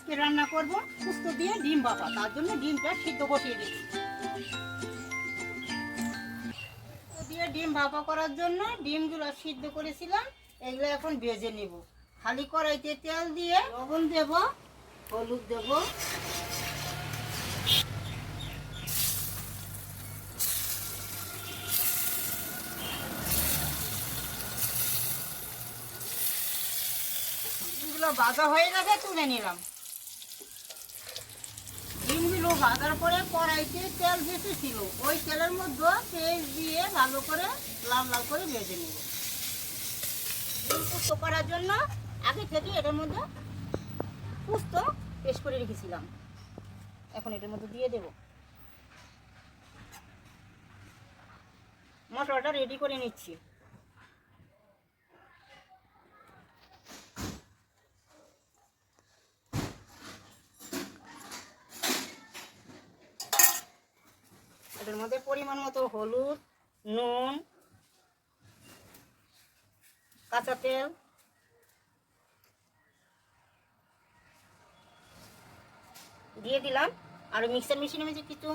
আজকে রান্না করব পোস্ত দিয়ে ডিম ভাপা। তার জন্য ডিমটা সিদ্ধ বসিয়ে দিচ্ছি। পোস্ত দিয়ে ডিম ভাপা করার জন্য ডিমগুলো সিদ্ধ করেছিলাম, এগুলো এখন ভেজে নেব। খালি কড়াইতে তেল দিয়ে লবণ দেব, হলুদ দেব, ডিমগুলো ভাজা হয়ে গেছে, তুলে নিলাম। ডিমগুলো ভাজার পরে কড়াইতে তেল বেশি ছিল, ওই তেলের মধ্যে পেঁয়াজ দিয়ে ভালো করে লাল লাল করে ভেজে নেব। ডিম পোস্ত করার জন্য আগে থেকে এটার মধ্যে পোস্ত পেস্ট করে রেখেছিলাম, এখন এটার মধ্যে দিয়ে দেব। মশলাটা রেডি করে নিচ্ছি। এটার মধ্যে পরিমাণ মতো হলুদ, নুন, কাঁচা তেল, দিয়ে দিলাম। আর মিক্সার মেশিনে যে কিছু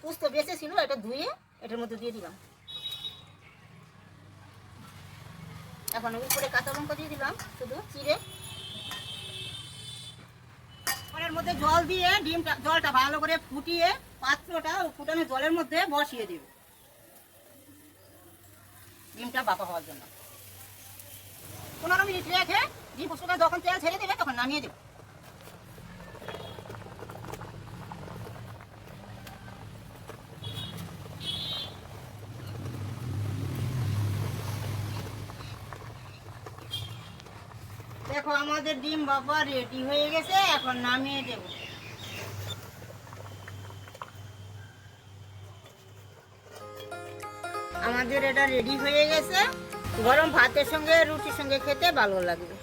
পোস্ত বেঁচে ছিল, এটা ধুয়ে এটার মধ্যে দিয়ে দিলাম। এখন উপরে কাঁচা লঙ্কা দিয়ে দিলাম শুধু চিড়ে। এর মধ্যে জল দিয়ে জলটা ভালো করে ফুটিয়ে পাত্রটা ফুটানো জলের মধ্যে বসিয়ে দেব ডিমটা ভাপা হওয়ার জন্য। 15 মিনিট রেখে ডিম পোস্তটা যখন তেল ছেড়ে দেবে তখন নামিয়ে দেব। দেখো আমাদের ডিম ভাপা রেডি হয়ে গেছে, এখন নামিয়ে দেব। আমাদের এটা রেডি হয়ে গেছে, গরম ভাতের সঙ্গে রুটির সঙ্গে খেতে ভালো লাগবে।